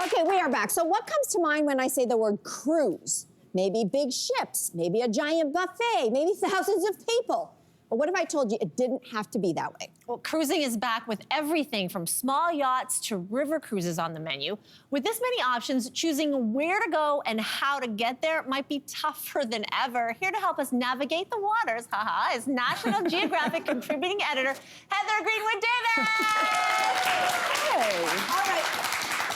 Okay, we are back. So what comes to mind when I say the word cruise? Maybe big ships, maybe a giant buffet, maybe thousands of people. But what if I told you it didn't have to be that way? Well, cruising is back with everything from small yachts to river cruises on the menu. With this many options, choosing where to go and how to get there might be tougher than ever. Here to help us navigate the waters, is National Geographic contributing editor, Heather Greenwood-Davis. Hey. All right.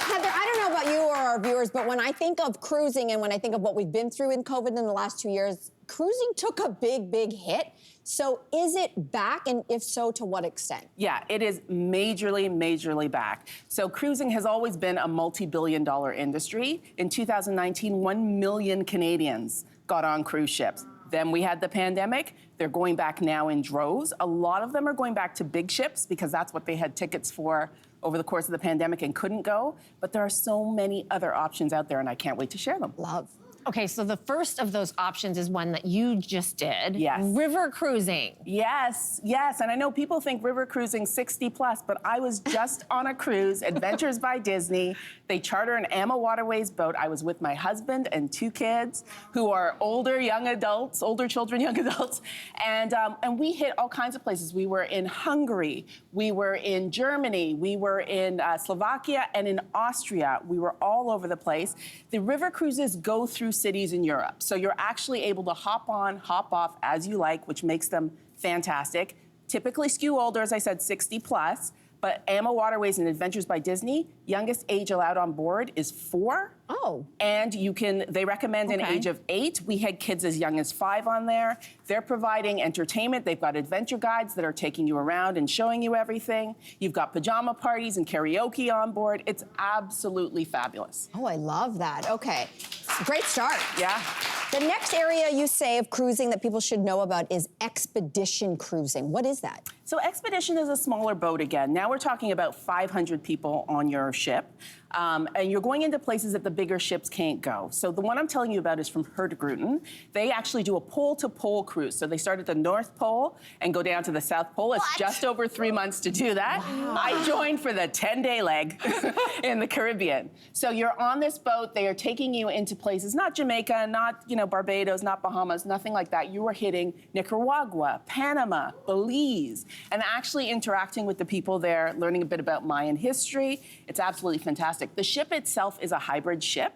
Heather, I don't know about you or our viewers, but when I think of cruising and when I think of what we've been through in COVID in the last 2 years, cruising took a big, big hit. So is it back, and if so, to what extent? Yeah, it is majorly back. So cruising has always been a multi-billion-dollar industry. In 2019, 1 million Canadians got on cruise ships. Then we had the pandemic. They're going back now in droves. A lot of them are going back to big ships because that's what they had tickets for over the course of the pandemic and couldn't go. But there are so many other options out there, and I can't wait to share them. Love. Okay, so the first of those options is one that you just did. Yes. River cruising. Yes, and I know people think river cruising 60 plus, but I was just on a cruise, Adventures by Disney. They charter an AMA Waterways boat. I was with my husband and 2 kids who are older children, young adults, and we hit all kinds of places. We were in Hungary, we were in Germany, we were in Slovakia, and in Austria. We were all over the place. The river cruises go through cities in Europe. So you're actually able to hop on, hop off as you like, which makes them fantastic. Typically skew older, as I said, 60 plus, but AMA Waterways and Adventures by Disney, youngest age allowed on board is 4. Oh. And they recommend an age of 8. We had kids as young as 5 on there. They're providing entertainment. They've got adventure guides that are taking you around and showing you everything. You've got pajama parties and karaoke on board. It's absolutely fabulous. Oh, I love that. Okay. Great start. Yeah. The next area you say of cruising that people should know about is expedition cruising. What is that? So expedition is a smaller boat again. Now we're talking about 500 people on your ship. And you're going into places that the bigger ships can't go. So the one I'm telling you about is from Hurtigruten. They actually do a pole-to-pole cruise. So they start at the North Pole and go down to the South Pole. It's just over 3 months to do that. Wow. I joined for the 10-day leg in the Caribbean. So you're on this boat. They are taking you into places, not Jamaica, not Barbados, not Bahamas, nothing like that. You are hitting Nicaragua, Panama, Belize, and actually interacting with the people there, learning a bit about Mayan history. It's absolutely fantastic. The ship itself is a hybrid ship.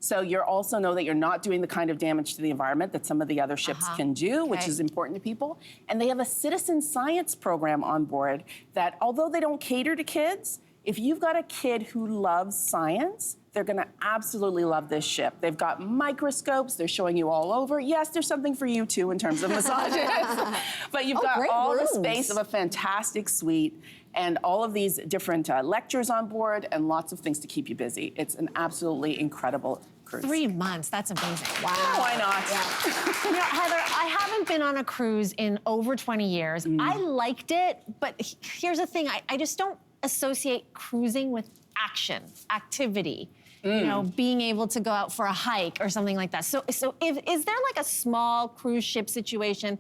So you also know that you're not doing the kind of damage to the environment that some of the other ships can do, which is important to people. And they have a citizen science program on board that, although they don't cater to kids, if you've got a kid who loves science, they're gonna absolutely love this ship. They've got microscopes, they're showing you all over. Yes, there's something for you too in terms of massages. But you've got all the space of a fantastic suite and all of these different lectures on board and lots of things to keep you busy. It's an absolutely incredible cruise. 3 months, that's amazing. Wow. Why not? Yeah. Heather, I haven't been on a cruise in over 20 years. I liked it, but here's the thing, I just don't associate cruising with action, activity. Being able to go out for a hike or something like that. So is there like a small cruise ship situation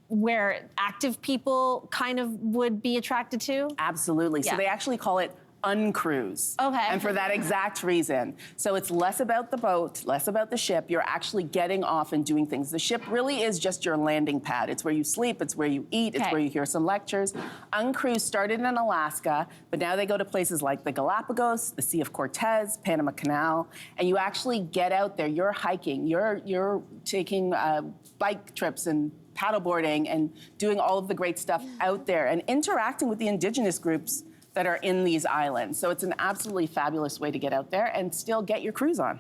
where active people kind of would be attracted to? Absolutely. Yeah. So they actually call it uncruise. Okay. And for that exact reason. So it's less about the boat, less about the ship. You're actually getting off and doing things. The ship really is just your landing pad. It's where you sleep, it's where you eat, it's where you hear some lectures. Uncruise started in Alaska, but now they go to places like the Galapagos, the Sea of Cortez, Panama Canal, and you actually get out there. You're hiking, you're taking bike trips and paddleboarding and doing all of the great stuff out there and interacting with the indigenous groups that are in these islands. So it's an absolutely fabulous way to get out there and still get your cruise on.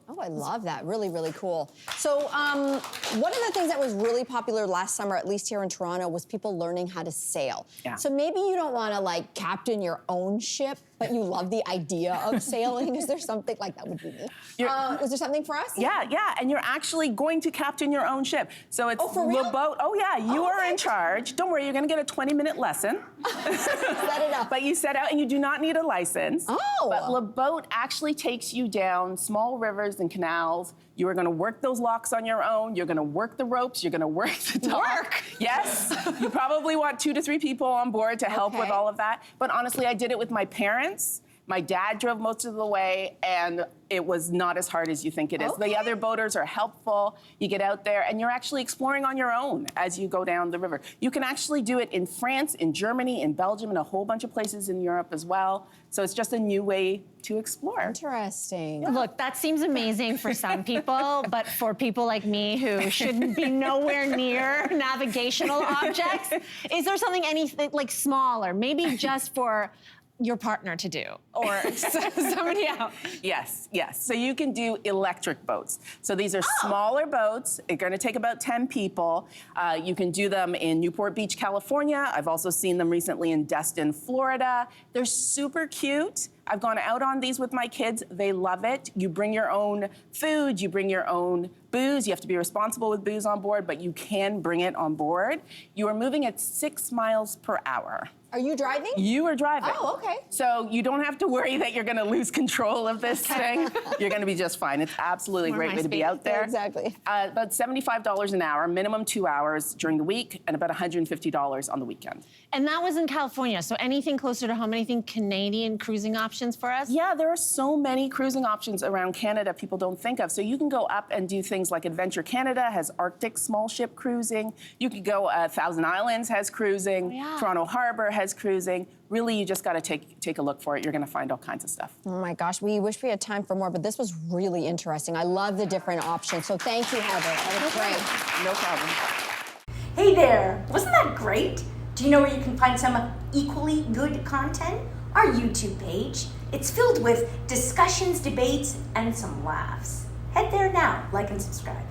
Oh, I love that. Really, really cool. So one of the things that was really popular last summer, at least here in Toronto, was people learning how to sail. Yeah. So maybe you don't want to like captain your own ship, but you love the idea of sailing. Is there something like that would be me? Is there something for us? Yeah, and you're actually going to captain your own ship. So it's for real? the boat. Oh yeah, you are in charge. Don't worry, you're gonna get a 20-minute lesson. Set it up. But you set out and you do not need a license. Oh. But the boat actually takes you down small rivers and canals. You are gonna work those locks on your own. You're gonna work the ropes. You're gonna work the dock. Yes. You probably want 2 to 3 people on board to help with all of that. But honestly, I did it with my parents, My dad drove most of the way, and it was not as hard as you think it is. Okay. The other boaters are helpful. You get out there, and you're actually exploring on your own as you go down the river. You can actually do it in France, in Germany, in Belgium, and a whole bunch of places in Europe as well. So it's just a new way to explore. Interesting. Look, that seems amazing for some people, but for people like me who shouldn't be nowhere near navigational objects, is there something anything like smaller, maybe just for your partner to do or somebody else? Yes, yes. So you can do electric boats. So these are smaller boats. They're going to take about 10 people. You can do them in Newport Beach, California. I've also seen them recently in Destin, Florida. They're super cute. I've gone out on these with my kids. They love it. You bring your own food. You bring your own booze. You have to be responsible with booze on board, but you can bring it on board. You are moving at 6 miles per hour. Are you driving? You are driving. Oh, okay. So you don't have to worry that you're going to lose control of this thing. You're going to be just fine. It's absolutely a More great my way to be speed. out there. Exactly. About $75 an hour, minimum 2 hours during the week, and about $150 on the weekend. And that was in California, so anything closer to home, anything Canadian cruising options for us? Yeah, there are so many cruising options around Canada people don't think of. So you can go up and do things like Adventure Canada has Arctic small ship cruising. You could go Thousand Islands has cruising. Oh, yeah. Toronto Harbor has cruising. Really, you just got to take a look for it. You're going to find all kinds of stuff. Oh my gosh, we wish we had time for more, but this was really interesting. I love the different options. So thank you, Heather. That was great. No problem. Hey there! Wasn't that great? Do you know where you can find some equally good content? Our YouTube page. It's filled with discussions, debates, and some laughs. Head there now, like and subscribe.